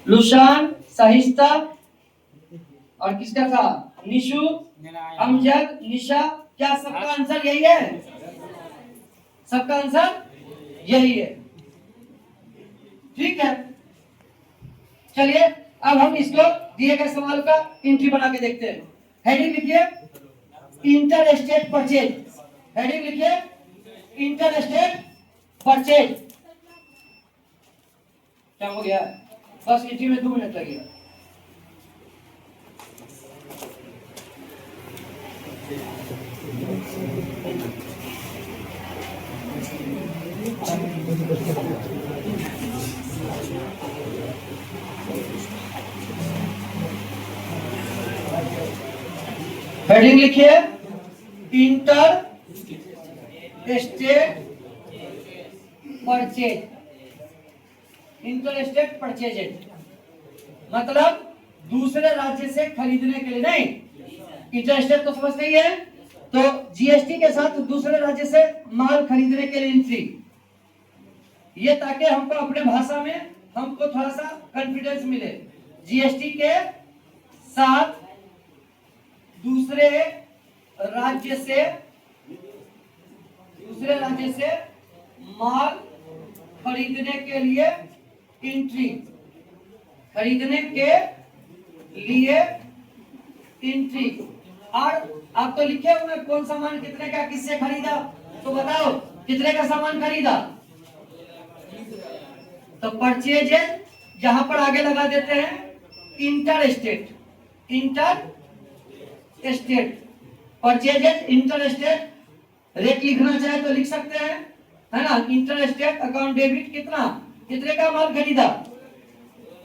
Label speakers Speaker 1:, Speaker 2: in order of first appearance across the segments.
Speaker 1: Lushan, Sahista और किसका था? निशु, अमजद, निशा। क्या सबका आंसर यही है? सबका आंसर यही है। ठीक है, चलिए अब हम इसको दिए गए सवाल का एंट्री बना के देखते हैं। हेडिंग लिखिए इंटर स्टेट परचेज। हेडिंग लिखिए इंटर स्टेट परचेज। क्या हो गया? बस एंट्री में 2 मिनट लगेगा। हेडिंग लिखिए inter state purchase. Inter state purchase मतलब दूसरे राज्य से खरीदने के लिए। नहीं, इंटर स्टेट तो समझते ही है, तो जीएसटी के साथ दूसरे राज्य से माल खरीदने के लिए एंट्री। ये ताकि हमको अपने भाषा में हमको थोड़ा सा कॉन्फिडेंस मिले। जीएसटी के साथ दूसरे राज्य से माल खरीदने के लिए एंट्री। खरीदने के लिए एंट्री। और आप तो लिखे हुए कौन सामान कितने का किससे खरीदा, तो बताओ कितने का सामान खरीदा। तो परचेज जहां पर आगे लगा देते हैं inter state. Inter state purchase inter state. Rate लिखना चाहे तो लिख सकते हैं, है ना। इंटर स्टेट अकाउंट डेबिट कितने का माल खरीदा?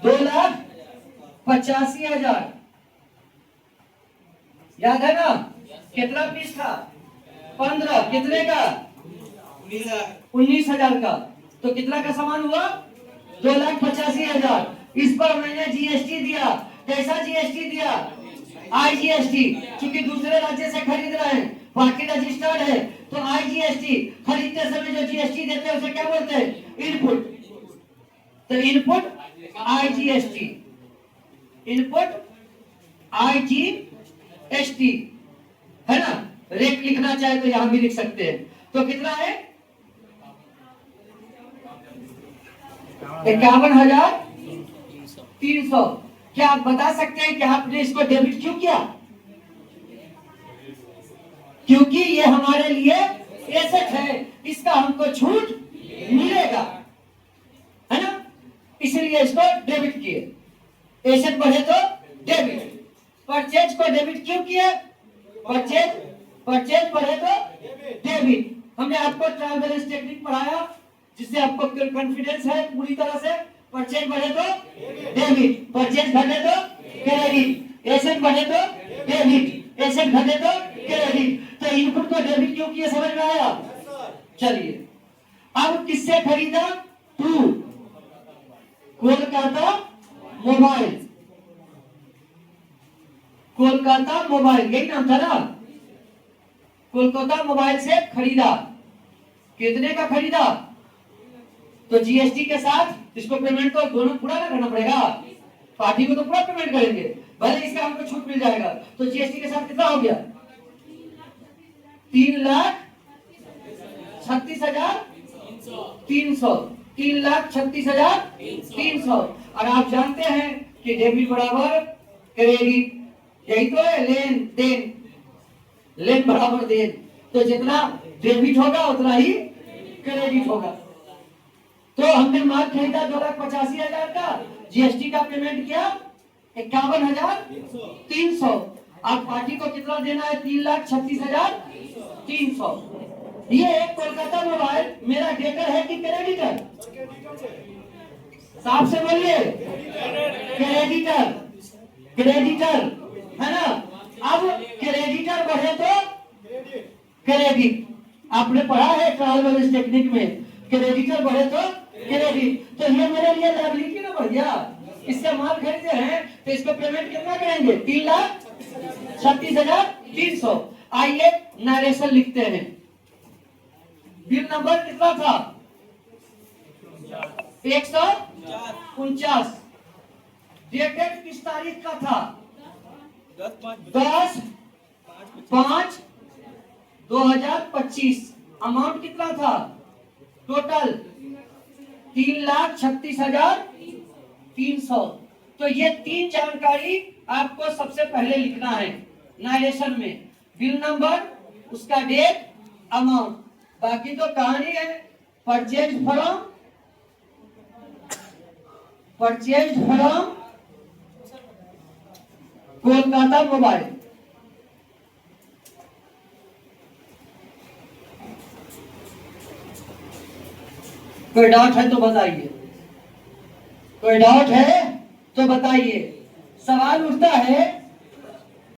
Speaker 1: 2,85,000। याद है ना? कितना पीस था? 15। कितने का? 19,000 का। तो कितना का सामान हुआ? 2,85,000। इस पर मैंने जीएसटी दिया। कैसा जीएसटी दिया? आईजीएसटी। क्योंकि दूसरे राज्य से खरीद रहे हैं, पार्टी रजिस्टर्ड है, तो आईजीएसटी। खरीदते समय जो जीएसटी देते हैं उसे क्या बोलते हैं? इनपुट। तो इनपुट आईजीएसटी। इनपुट आईजीएसटी, है ना। रेट लिखना चाहे तो यहां भी लिख सकते हैं। तो कितना है? 51,300। क्या आप बता सकते हैं कि आपने इसको डेबिट क्यों किया? क्योंकि ये हमारे लिए एसेट है, इसका हमको छूट मिलेगा, है ना। इसलिए इसको डेबिट किए। एसेट बढ़े तो डेबिट। परचेज को डेबिट क्यों किए? परचेज बढ़े तो डेबिट। हमने आपको ट्रायल बैलेंस टेक्निक पढ़ाया, जिससे आपको कॉन्फिडेंस है पूरी तरह से। परचेज बढ़े तो डेबिट, परचेज घटे तो क्रेडिट, एसेट बढ़े तो डेबिट, एसेट घटे तो क्रेडिट। तो इनपुट को डेबिट क्यों किए, समझ में आया? चलिए अब किससे खरीदा? To Kolkata mobile. Kolkata mobile यही नाम था ना। कोलकाता मोबाइल से खरीदा। कितने का खरीदा? तो जीएसटी के साथ इसको पेमेंट तो दोनों पूरा ना करना पड़ेगा। पार्टी को तो पूरा पेमेंट करेंगे, भले इसका हमको छूट मिल जाएगा। तो जीएसटी के साथ कितना हो गया? 3,36,300। 3,36,300। और आप जानते हैं कि डेबिट बराबर क्रेडिट, यही तो है। लेन देन, लेन बराबर देन। तो जितना डेबिट होगा उतना ही क्रेडिट होगा। तो हमने माल खरीदा 2,85,000 का, जीएसटी का पेमेंट किया 51,300। आप पार्टी को कितना देना है? 3,36,300। ये कोलकाता मोबाइल मेरा डेटर है कि क्रेडिटर? साफ से बोलिए। क्रेडिटर, क्रेडिटर, है ना। अब क्रेडिटर बढ़े तो क्रेडिट। आपने पढ़ा है ट्रायल बैलेंस टेक्निक में, क्रेडिटर बढ़े तो क्रेडिट। तो ये मेरे लिए लायबिलिटी ना बढ़ गया। इससे माल खरीदे हैं तो इसको पेमेंट कितना करेंगे? 3,36,300। आइए नरेशन लिखते हैं। बिल नंबर कितना था? 149। डेटेड किस तारीख का था? 10/5/2025। अमाउंट कितना था टोटल? 3,36,300। तो ये 3 जानकारी आपको सबसे पहले लिखना है नारेशन में, बिल नंबर, उसका डेट, अमाउंट। बाकी तो कहानी है। Purchase from Kolkata mobile. कोई डाउट है तो बताइए, कोई डाउट है तो बताइए। सवाल उठता है